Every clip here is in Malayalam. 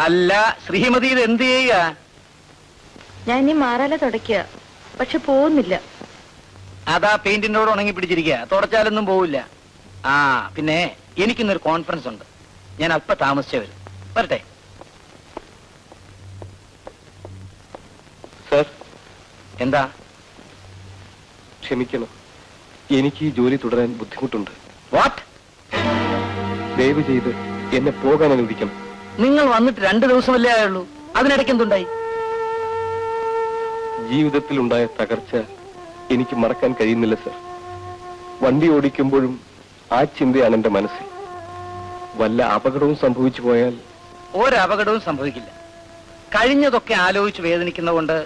അല്ല ശ്രീമതി ഇത് എന്ത് ചെയ്യുക? ഞാൻ ഇനി മാറാല തുടയ്ക്കുക, പക്ഷെ പോകുന്നില്ല. അതാ പെയിന്റിനോട് ഉണങ്ങി പിടിച്ചിരിക്കുക, തുടച്ചാലൊന്നും പോവില്ല. ആ പിന്നെ എനിക്കിന്നൊരു കോൺഫറൻസ് ഉണ്ട്, ഞാൻ അല്പം താമസിച്ചേ വരും. വരട്ടെ. സർ. എന്താ? ക്ഷമിക്കണം, എനിക്ക് ഈ ജോലി തുടരാൻ ബുദ്ധിമുട്ടുണ്ട്. വാട്ട്? ദയവ് ചെയ്ത് എന്നെ പോകാൻ അനുവദിക്കണം. നിങ്ങൾ വന്നിട്ട് 2 ദിവസമല്ലേ ആയുള്ളൂ, അതിനിടയ്ക്ക് എന്തുണ്ടായി? ജീവിതത്തിൽ ഉണ്ടായ തകർച്ച എനിക്ക് മറക്കാൻ കഴിയുന്നില്ല സർ. വണ്ടി ഓടിക്കുമ്പോഴും ആ ചിന്തയാണ് എന്റെ മനസ്സിൽ. വല്ല അപകടവും സംഭവിച്ചു പോയാൽ? ഒരപകടവും സംഭവിക്കില്ല. കഴിഞ്ഞതൊക്കെ ആലോചിച്ച് വേദനിക്കുന്നതുകൊണ്ട്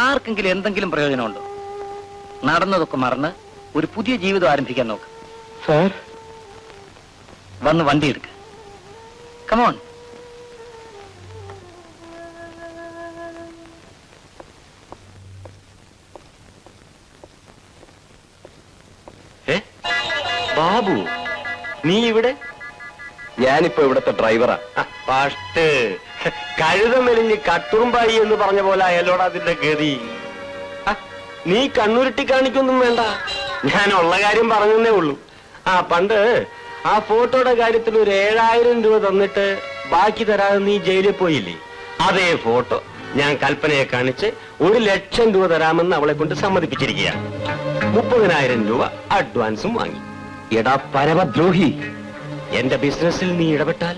ആർക്കെങ്കിലും എന്തെങ്കിലും പ്രയോജനമുണ്ടോ? നടന്നതൊക്കെ മറന്ന് ഒരു പുതിയ ജീവിതം ആരംഭിക്കാൻ നോക്ക്. സാർ, വന്ന് വണ്ടി എടുക്ക. കമോൺ. ബാബു, നീ ഇവിടെ? ഞാനിപ്പോ ഇവിടത്തെ ഡ്രൈവറാ. ഫസ്റ്റ് കഴുത മെലിഞ്ഞ് കട്ടുറുമ്പായി എന്ന് പറഞ്ഞ പോലെ അയലോട് അതിന്റെ ഗതി. നീ കണ്ണുരുട്ടി കാണിക്കൊന്നും വേണ്ട, ഞാൻ ഉള്ള കാര്യം പറഞ്ഞതേ ഉള്ളൂ. പണ്ട് ആ ഫോട്ടോയുടെ കാര്യത്തിൽ ഒരു 7000 രൂപ തന്നിട്ട് ബാക്കി തരാതെ നീ ജയിലിൽ പോയില്ലേ? അതേ ഫോട്ടോ ഞാൻ കൽപ്പനയെ കാണിച്ച് 1,00,000 രൂപ തരാമെന്ന് അവളെ കൊണ്ട് സമ്മതിപ്പിച്ചിരിക്കുകയാണ്. 30,000 രൂപ അഡ്വാൻസും വാങ്ങി. എടാ പരമദ്രോഹി, എന്റെ ബിസിനസ്സിൽ നീ ഇടപെട്ടാൽ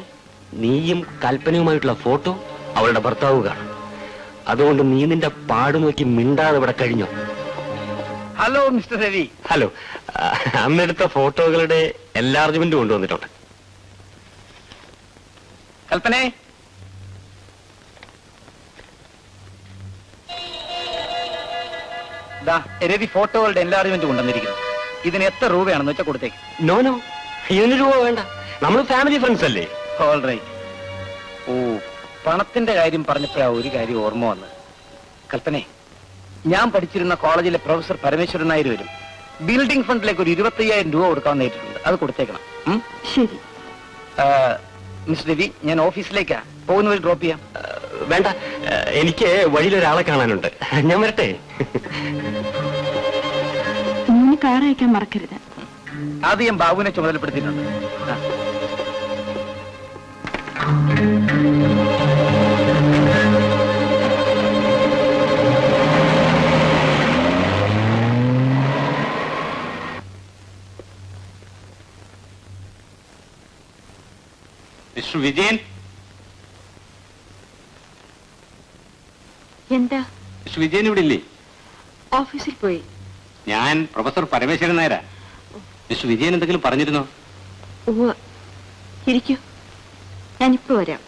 നീയും കൽപ്പനയുമായിട്ടുള്ള ഫോട്ടോ അവളുടെ ഭർത്താവ് കാണും. അതുകൊണ്ട് നീ നിന്റെ പാട് നോക്കി മിണ്ടാതെ ഇവിടെ കഴിഞ്ഞോ? Hello mister Ravi. ഹലോ. അന്നെടുത്ത ഫോട്ടോകളുടെ എൻലാർജ്മെന്റ് കൊണ്ടുവന്നിട്ടുണ്ട്. കൽപ്പനേ, രവി ഫോട്ടോകളുടെ എൻലാർജ്മെന്റ് കൊണ്ടുവന്നിരിക്കുന്നു. ഇതിന് എത്ര രൂപയാണെന്ന് വെച്ചാൽ കൊടുത്തേക്ക്. നോ, ഇതിന് രൂപ വേണ്ട, നമ്മൾ ഫാമിലി ഫ്രണ്ട്സ് അല്ലേ. All right. ഓ, പണത്തിന്റെ കാര്യം പറഞ്ഞപ്പോഴാ ഒരു കാര്യം ഓർമ്മ വന്ന്. കൽപ്പനേ, ഞാൻ പഠിച്ചിരുന്ന കോളേജിലെ പ്രൊഫസർ പരമേശ്വരൻ നായർ വരും. ബിൽഡിംഗ് ഫണ്ടിലേക്ക് ഒരു 25,000 രൂപ കൊടുക്കാമെന്ന് ഏറ്റിട്ടുണ്ട്. അത് കൊടുത്തേക്കണം. ശരി മിസ് രവി, ഞാൻ ഓഫീസിലേക്കാ പോകുന്ന വഴി ഡ്രോപ്പ് ചെയ്യാം. വേണ്ട, എനിക്ക് വഴിയിലൊരാളെ കാണാനുണ്ട്, ഞാൻ വരട്ടെ. കാർ അയക്കാൻ മറക്കരുത്. അത് ഞാൻ ബാബുവിനെ ചുമതലപ്പെടുത്തിയിട്ടുണ്ട്. മിസ്റ്റർ വിജയൻ. എന്താ? മിസ്റ്റർ വിജയൻ ഇവിടെ ഇല്ലേ? ഓഫീസിൽ പോയി. ഞാൻ പ്രൊഫസർ പരമേശ്വരൻ നായരാ. മിസ്റ്റർ വിജയൻ എന്തെങ്കിലും പറഞ്ഞിരുന്നോ? ഇരിക്കൂ, ഞാനിപ്പോ വരാം.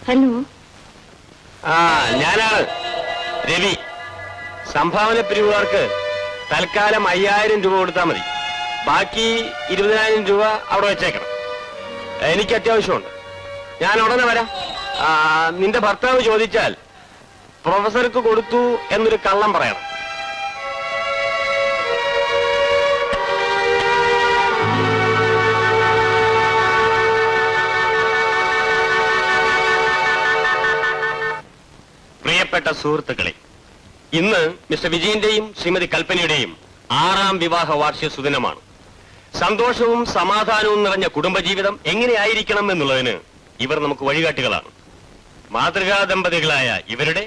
ഹലോ. ഞാനാണ് രവി. സംഭാവന പിരിവുകാർക്ക് തൽക്കാലം 5,000 രൂപ കൊടുത്താൽ മതി. ബാക്കി 20,000 രൂപ അവിടെ വെച്ചേക്കണം. എനിക്ക് അത്യാവശ്യമുണ്ട്, ഞാൻ ഉടനെ വരാം. നിന്റെ ഭർത്താവ് ചോദിച്ചാൽ പ്രൊഫസർക്ക് കൊടുത്തു എന്നൊരു കള്ളം പറയണം. പ്രിയപ്പെട്ട സുഹൃത്തുക്കളെ, ഇന്ന് മിസ്റ്റർ വിജയന്റെയും ശ്രീമതി കൽപ്പനയുടെയും 6ാം വിവാഹ വാർഷിക സുദിനമാണ്. സന്തോഷവും സമാധാനവും നിറഞ്ഞ കുടുംബജീവിതം എങ്ങനെയായിരിക്കണം എന്നുള്ളതിന് ഇവർ നമുക്ക് വഴികാട്ടികളാണ്. മാതൃകാ ദമ്പതികളായ ഇവരുടെ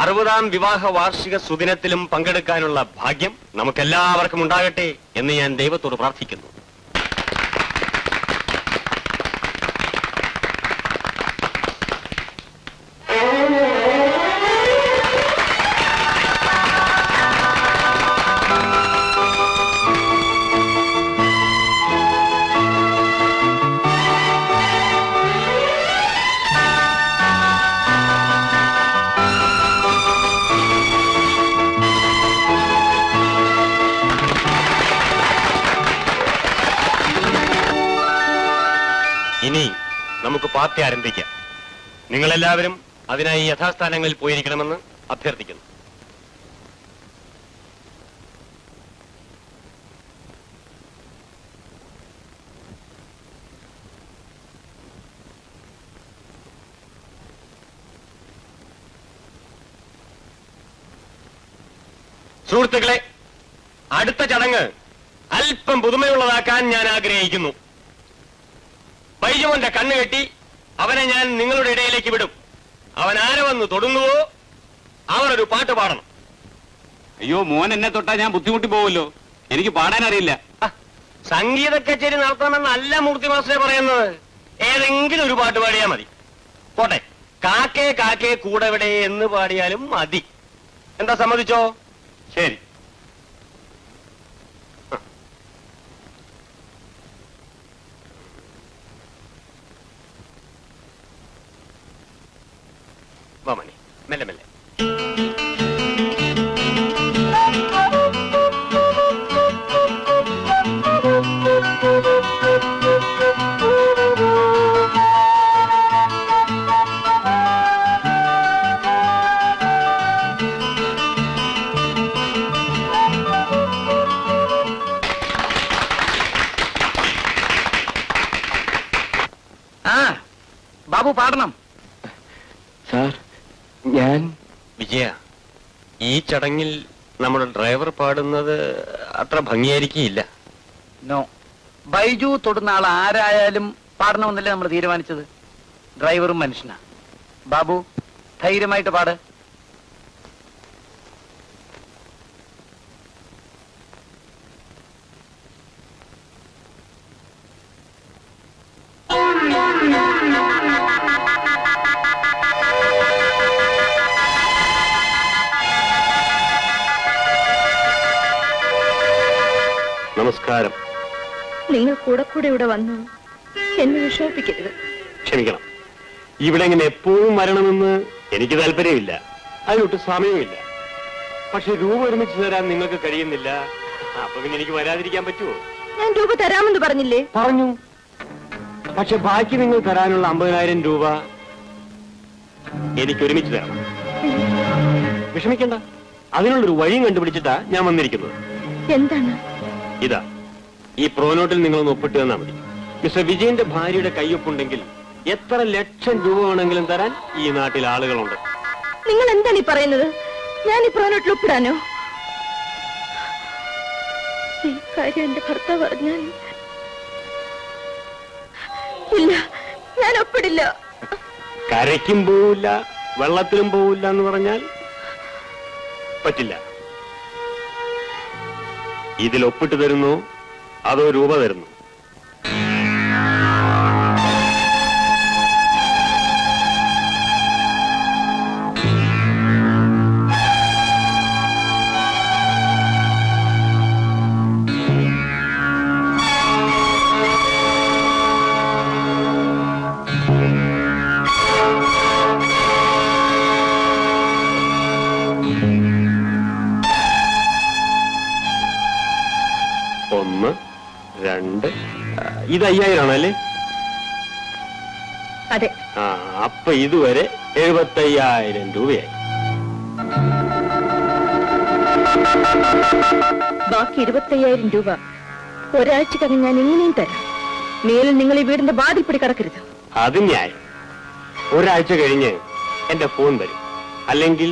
60ാം വിവാഹ വാർഷിക സുദിനത്തിലും പങ്കെടുക്കാനുള്ള ഭാഗ്യം നമുക്കെല്ലാവർക്കും ഉണ്ടാകട്ടെ എന്ന് ഞാൻ ദൈവത്തോട് പ്രാർത്ഥിക്കുന്നു. ഇനി നമുക്ക് പാർട്ടി ആരംഭിക്കാം. നിങ്ങളെല്ലാവരും അതിനായി യഥാസ്ഥാനങ്ങളിൽ പോയിരിക്കണമെന്ന് അഭ്യർത്ഥിക്കുന്നു. സുഹൃത്തുക്കളെ, അടുത്ത ചടങ്ങ് അല്പം പുതുമയുള്ളതാക്കാൻ ഞാൻ ആഗ്രഹിക്കുന്നു. ബൈജുമോന്റെ കണ്ണ് കെട്ടി അവനെ ഞാൻ നിങ്ങളുടെ ഇടയിലേക്ക് വിടും. അവൻ ആരെ വന്ന് തൊടുന്നുവോ അവർ ഒരു പാട്ട് പാടണം. അയ്യോ, മോൻ എന്നെ തൊട്ടാ ഞാൻ ബുദ്ധിമുട്ടി പോവല്ലോ. എനിക്ക് പാടാൻ അറിയില്ല. സംഗീത കച്ചേരി നടത്തണമെന്നല്ല മൂർത്തി മാസ്റ്ററെ പറയുന്നത്. ഏതെങ്കിലും ഒരു പാട്ട് പാടിയാൽ മതി. പോട്ടെ, കാക്കേ കാക്കേ കൂടെവിടെ എന്ന് പാടിയാലും മതി. എന്താ, സമ്മതിച്ചോ? ശരി. വാമണി, മെല്ലെ മെല്ലെ. ബാബു പാടണം. സാർ, ഞാൻ വിജയ, ഈ ചടങ്ങിൽ നമ്മുടെ ഡ്രൈവർ പാടുന്നത് അത്ര ഭംഗിയായിരിക്കില്ല. നോ, ബൈജു തൊടുന്ന ആൾ ആരായാലും പാടണമെന്നല്ലേ നമ്മൾ തീരുമാനിച്ചത്. ഡ്രൈവറും മനുഷ്യനാ. ബാബു, ധൈര്യമായിട്ട് പാട്. നമസ്കാരം. നിങ്ങൾ കൂടെ കൂടെ ഇവിടെ വന്നു എന്നെ വിഷമിപ്പിക്കരുത്. ക്ഷമിക്കണം, ഇവിടെ ഇങ്ങനെ എപ്പോഴും വരണമെന്ന് എനിക്ക് താല്പര്യമില്ല, അതിനൊട്ട് സമയമില്ല. പക്ഷെ രൂപ ഒരുമിച്ച് തരാൻ നിങ്ങൾക്ക് കഴിയുന്നില്ല. അപ്പൊ പിന്നെ എനിക്ക് വരാതിരിക്കാൻ പറ്റുമോ? ഞാൻ രൂപ തരാമെന്ന് പറഞ്ഞില്ലേ? പറഞ്ഞു. പക്ഷെ ബാക്കി നിങ്ങൾ തരാനുള്ള 50,000 രൂപ എനിക്ക് ഒരുമിച്ച് തരണം. വിഷമിക്കണ്ട, അതിനുള്ളൊരു വഴിയും കണ്ടുപിടിച്ചിട്ടാ ഞാൻ വന്നിരിക്കുന്നത്. എന്താണ്? ഇതാ, ഈ പ്രോനോട്ടിൽ നിങ്ങളൊന്ന് ഒപ്പിട്ട് തന്നാ മതി. മിസ്റ്റർ വിജയന്റെ ഭാര്യയുടെ കയ്യൊപ്പുണ്ടെങ്കിൽ എത്ര ലക്ഷം രൂപ വേണമെങ്കിലും തരാൻ ഈ നാട്ടിൽ ആളുകളുണ്ട്. നിങ്ങൾ എന്താണ് ഈ പറയുന്നത്? ഞാൻ ഈ പ്രോനോട്ടിൽ ഒപ്പിടാനോ? ഈ കാര്യം എന്റെ ഭർത്താവ് പറഞ്ഞാൽ ഇല്ല, ഞാൻ ഒപ്പിടില്ല. കരയ്ക്കും പോവില്ല, വെള്ളത്തിലും പോവില്ല എന്ന് പറഞ്ഞാൽ പറ്റില്ല. ഇതിൽ ഒപ്പിട്ട് തരുന്നു അതോ രൂപ തരുന്നു? ഒന്ന്, രണ്ട്, ഇത് 5,000 ആണല്ലേ? അതെ. അപ്പൊ ഇതുവരെ 75,000 രൂപയായി. ബാക്കി 25,000 രൂപ ഒരാഴ്ചക്കകം ഞാൻ എങ്ങനെയും തരാം. മേലിൽ നിങ്ങൾ ഈ വീടിന്റെ വാതിൽപ്പടി കടക്കരുത്. അത് ന്യായം. ഒരാഴ്ച കഴിഞ്ഞ് എന്റെ ഫോൺ വരും, അല്ലെങ്കിൽ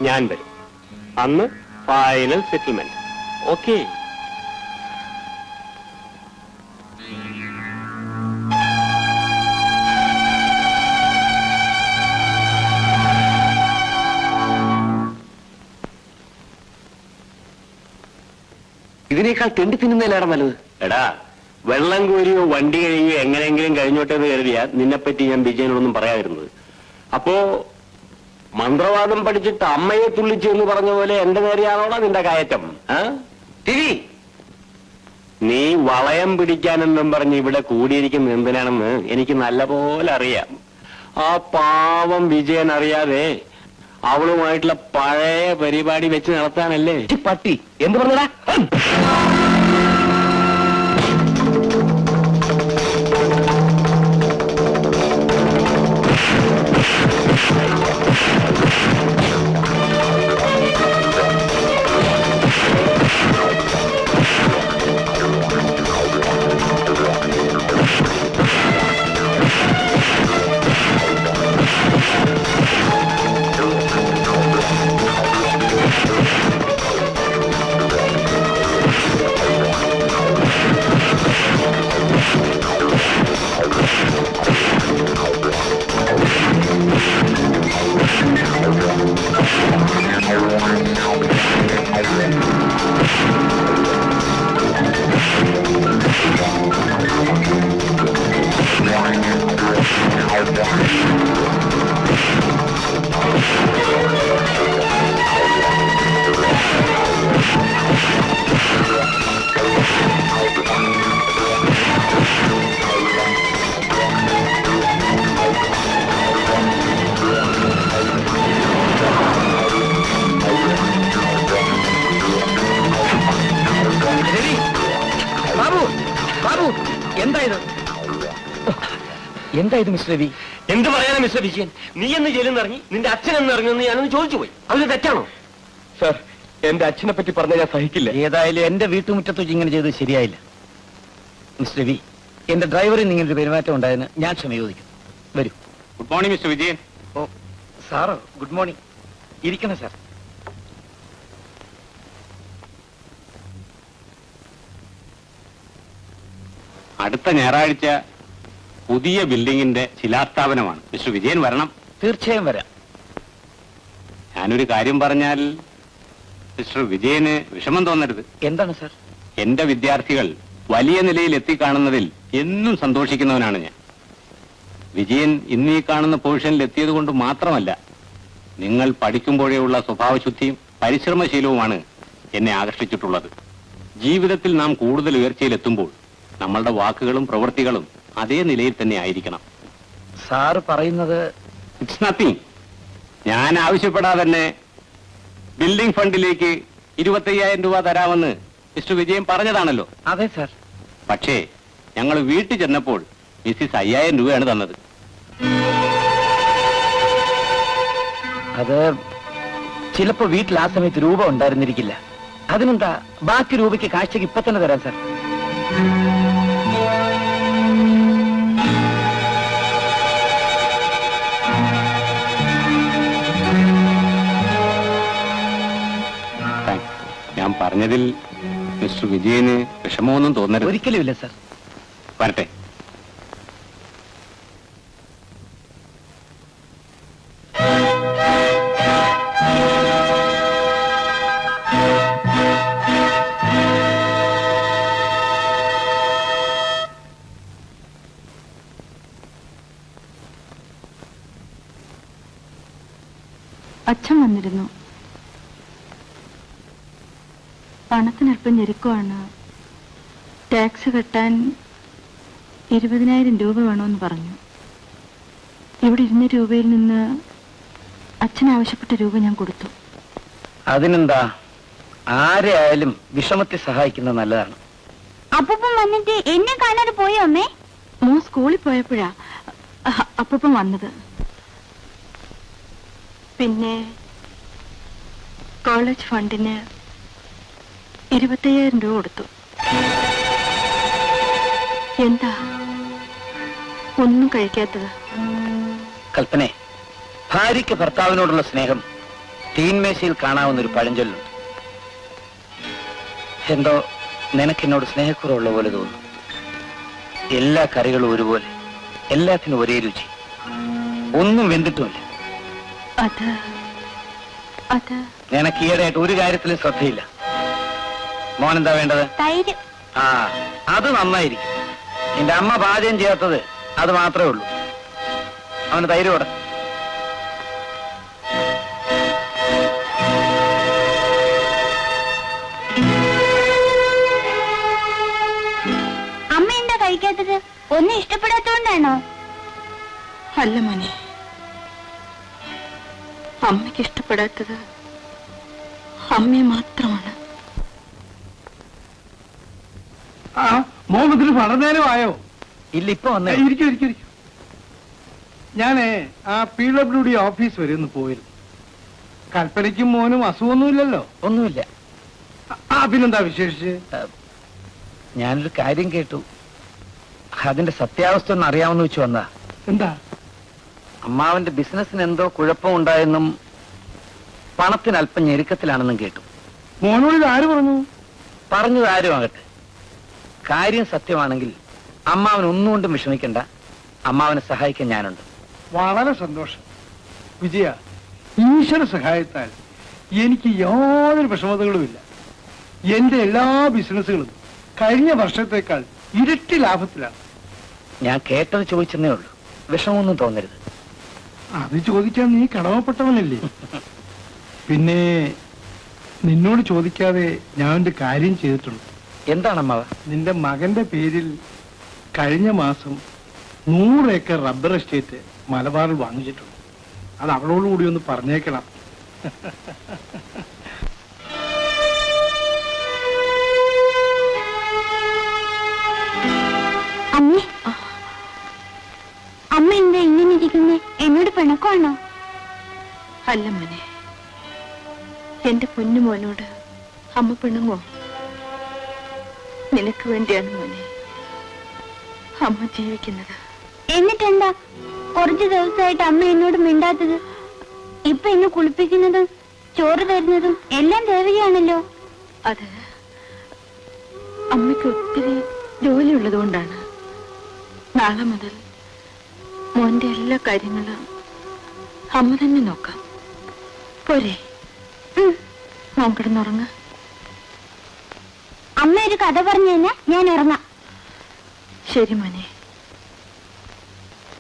ഞാൻ വരും. അന്ന് ഫൈനൽ സെറ്റിൽമെന്റ്. ഓക്കെ? ഇതിനേക്കാൾ തെണ്ടി തിന്നുന്നതിലാണ് നല്ലത്. എടാ, വെള്ളം കോരിയോ വണ്ടി കഴിയോ എങ്ങനെയെങ്കിലും കഴിഞ്ഞോട്ടെ എന്ന് കരുതിയാ നിന്നെപ്പറ്റി ഞാൻ വിജയനോടൊന്നും പറയാതിരുന്നത്. അപ്പോ മന്ത്രവാദം പഠിച്ചിട്ട് അമ്മയെ തുള്ളിച്ചു എന്ന് പറഞ്ഞ പോലെ എന്റെ നേരെയാണോടാ നിന്റെ കയറ്റം? തിരി, നീ വളയം പിടിക്കാനെന്നും പറഞ്ഞ് ഇവിടെ കൂടിയിരിക്കുന്ന എന്തിനാണെന്ന് എനിക്ക് നല്ലപോലെ അറിയാം. ആ പാവം വിജയൻ അറിയാതെ അവളുമായിട്ടുള്ള പഴയ പരിപാടി വെച്ച് നടത്താനല്ലേ? പട്ടി എന്ത് പറഞ്ഞടാ? എന്തായത് മിസ്റ്റർ രവി? എന്ത് പറയാനാ മിസ്റ്റർ വിജയൻ? നീ എന്ന് ജയിലിൽ നിന്ന് ഇറങ്ങി, നിന്റെ അച്ഛൻ എന്ന് ഇറങ്ങുമെന്ന് ഞാനൊന്ന് ചോദിച്ചു പോയി. അതിന് തെറ്റാണോ? സർ, എന്റെ അച്ഛനെ പറ്റി പറഞ്ഞാൽ ഞാൻ സഹിക്കില്ല. ഏതായാലും എന്റെ വീട്ടുമുറ്റത്ത് വെച്ച് ഇങ്ങനെ ചെയ്തത് ശരിയായില്ല. മിസ്റ്റർ രവി, എന്റെ ഡ്രൈവറിൽ നിന്ന് ഇങ്ങനൊരു പെരുമാറ്റം ഉണ്ടായതിന് ഞാൻ ക്ഷമ ചോദിക്കുന്നു. വരൂ. Good morning mister Vijayan. ഓ സാറോ, ഗുഡ് മോർണിംഗ്. ഇരിക്കണം സാർ. അടുത്ത ഞായറാഴ്ച പുതിയ ബിൽഡിങ്ങിന്റെ ശിലാസ്ഥാപനമാണ്. മിസ്റ്റർ വിജയൻ വരണം. തീർച്ചയായും വരാം. ഞാനൊരു കാര്യം പറഞ്ഞാൽ മിസ്റ്റർ വിജയന് വിഷമം തോന്നരുത്. എന്താണ് സാർ? എന്റെ വിദ്യാർത്ഥികൾ വലിയ നിലയിൽ എത്തിക്കാണുന്നതിൽ എന്നും സന്തോഷിക്കുന്നവനാണ് ഞാൻ. വിജയൻ ഇന്നീ കാണുന്ന പൊസിഷനിൽ എത്തിയത് കൊണ്ട് മാത്രമല്ല, നിങ്ങൾ പഠിക്കുമ്പോഴേയുള്ള സ്വഭാവശുദ്ധിയും പരിശ്രമശീലവുമാണ് എന്നെ ആകർഷിച്ചിട്ടുള്ളത്. ജീവിതത്തിൽ നാം കൂടുതൽ ഉയർച്ചയിലെത്തുമ്പോൾ നമ്മളുടെ വാക്കുകളും പ്രവൃത്തികളും അതേ നിലയിൽ തന്നെ ആയിരിക്കണം. സാറ് പറയുന്നത്? It's nothing. ഞാൻ ആവശ്യപ്പെടാതെ തന്നെ ബിൽഡിംഗ് ഫണ്ടിലേക്ക് 25,000 രൂപ തരാമെന്ന് മിസ്റ്റർ വിജയൻ പറഞ്ഞതാണല്ലോ. അതെ സാർ. പക്ഷേ ഞങ്ങൾ വീട്ടിൽ ചെന്നപ്പോൾ മിസ്സിസ് 5,000 രൂപയാണ് തന്നത്. അത് ചിലപ്പോ വീട്ടിൽ ആ സമയത്ത് രൂപ ഉണ്ടായിരുന്നിരിക്കില്ല. അതിനെന്താ, ബാക്കി രൂപയ്ക്ക് കാഴ്ചക്ക് ഇപ്പൊ തന്നെ തരാം സാർ. ഞാൻ പറഞ്ഞതിൽ മിസ്റ്റർ വിജയന് വിഷമമൊന്നും തോന്നരുത്. ഒരിക്കലും ഇല്ല സാർ. വരട്ടെ. അച്ഛൻ വന്നിരുന്നു. പണത്തിനല്പം ഞെരുക്കമാണ്. ടാക്സ് കെട്ടാൻ 20,000 രൂപ വേണമെന്ന് പറഞ്ഞു. ഇവിടെ 2 രൂപയിൽ നിന്ന് അച്ഛൻ ആവശ്യപ്പെട്ട രൂപ ഞാൻ കൊടുത്തു. അതിനെന്താ, ആരെയായാലും വിഷമത്തെ സഹായിക്കുന്നത് നല്ലതാണ്. അപ്പൂപ്പൻ വന്നിട്ട് എന്നെ കാണാതെ പോയോ അമ്മേ? മോൻ സ്കൂളിൽ പോയപ്പോഴാ അപ്പൂപ്പൻ വന്നത്. പിന്നെ കോളേജ് ഫണ്ടിന് 25,000 രൂപ കൊടുത്തു. എന്താ ഒന്നും കഴിക്കാത്തത്? കൽപ്പനെ, ഭാര്യയ്ക്ക് ഭർത്താവിനോടുള്ള സ്നേഹം തീന്മേശയിൽ കാണാവുന്നൊരു പഴഞ്ചൊല്ലുണ്ട്. എന്തോ നിനക്കെന്നോട് സ്നേഹക്കുറവുള്ള പോലെ തോന്നുന്നു. എല്ലാ കറികളും ഒരുപോലെ, എല്ലാത്തിനും ഒരേ രുചി, ഒന്നും വെന്തിട്ടുമില്ല. അത് നിനക്ക് ഈയിടെയായിട്ട് ഒരു കാര്യത്തിലും ശ്രദ്ധയില്ല. മോൻ എന്താ വേണ്ടത്? തൈര്. ആ, അത് നന്നായിരിക്കും. നിന്റെ അമ്മ പാചകം ചെയ്യാത്തത് അത് മാത്രമേ ഉള്ളൂ. അവന് തൈര് കൊടു. അമ്മ എന്താ കഴിക്കാത്തത്? ഒന്നും ഇഷ്ടപ്പെടാത്തോണ്ടാണോ? അല്ല മോനെ, അമ്മയ്ക്ക് ഇഷ്ടപ്പെടാത്തത് അമ്മയെ മാത്രമാണ്. മോഹത്തിന് പഠനേരമായോ? ഇല്ല, ഇപ്പൊ വന്നേ. ഇരിക്കും. ഞാനേ ആ PWD ഓഫീസ് വരെ ഒന്ന് പോയിരുന്നു. കൽപ്പനയ്ക്കും മോനും അസുഖമൊന്നുമില്ലല്ലോ? ഒന്നുമില്ല. പിന്നെന്താ വിശേഷിച്ച്? ഞാനൊരു കാര്യം കേട്ടു. അതിന്റെ സത്യാവസ്ഥ ഒന്ന് അറിയാമെന്ന് വെച്ച് വന്നാ. എന്താ? അമ്മാവന്റെ ബിസിനസ്സിന് എന്തോ കുഴപ്പമുണ്ടായെന്നും പണത്തിന് അല്പം ഞെരുക്കത്തിലാണെന്നും കേട്ടു. മോനോട് ഇത് ആര് പറഞ്ഞു? പറഞ്ഞത് ആരും ആകട്ടെ, കാര്യം സത്യമാണെങ്കിൽ അമ്മാവൻ ഒന്നുകൊണ്ടും വിഷമിക്കണ്ട. അമ്മാവനെ സഹായിക്കാൻ ഞാനുണ്ട്. വളരെ സന്തോഷം വിജയ. ഈശ്വര സഹായത്താൽ എനിക്ക് യാതൊരു വിഷമതകളുമില്ല. എന്റെ എല്ലാ ബിസിനസ്സുകളും കഴിഞ്ഞ വർഷത്തേക്കാൾ ഇരട്ടി ലാഭത്തിലാണ്. ഞാൻ കേട്ടത് ചോദിച്ചെന്നേ ഉള്ളൂ. വിഷമമൊന്നും തോന്നരുത്. അത് ചോദിക്കാൻ നീ കടമപ്പെട്ടവനല്ലേ? പിന്നെ നിന്നോട് ചോദിക്കാതെ ഞാൻ ഒരു കാര്യം ചെയ്തിട്ടുണ്ട്. എന്താണ് അമ്മാവ? നിന്റെ മകന്റെ പേരിൽ കഴിഞ്ഞ മാസം 100 ഏക്കർ റബ്ബർ എസ്റ്റേറ്റ് മലബാറിൽ വാങ്ങിച്ചിട്ടുണ്ട്. അത് അവളോടുകൂടി ഒന്ന് പറഞ്ഞേക്കണം. അമ്മേ, അമ്മ എന്താ ഇങ്ങനെ ഇരിക്കുന്നേ? എന്നോട് പിണക്കമാണോ? അല്ല മോനെ, എന്റെ പൊന്നുമോനോട് അമ്മ പിണങ്ങോ? നിനക്ക് വേണ്ടിയാണ് മോനെ അമ്മ ജീവിക്കുന്നത്. എന്നിട്ടെന്താ കുറച്ചു ദിവസമായിട്ട് അമ്മ എന്നോട് മിണ്ടാത്തത്? ഇപ്പൊ എന്നെ കുളിപ്പിക്കുന്നതും ചോറ് തരുന്നതും എല്ലാം ദേവികയാണല്ലോ. അത് അമ്മയ്ക്ക് ഒത്തിരി ജോലിയുള്ളത് കൊണ്ടാണ്. നാളെ മുതൽ മോന്റെ എല്ലാ കാര്യങ്ങളും അമ്മ തന്നെ നോക്കാം. പോരെ? മോൻ കിടന്നുറങ്ങ. അമ്മ ഒരു കഥ പറഞ്ഞു കഴിഞ്ഞാൽ ഞാൻ ഇറങ്ങാം. ശരി മോനെ.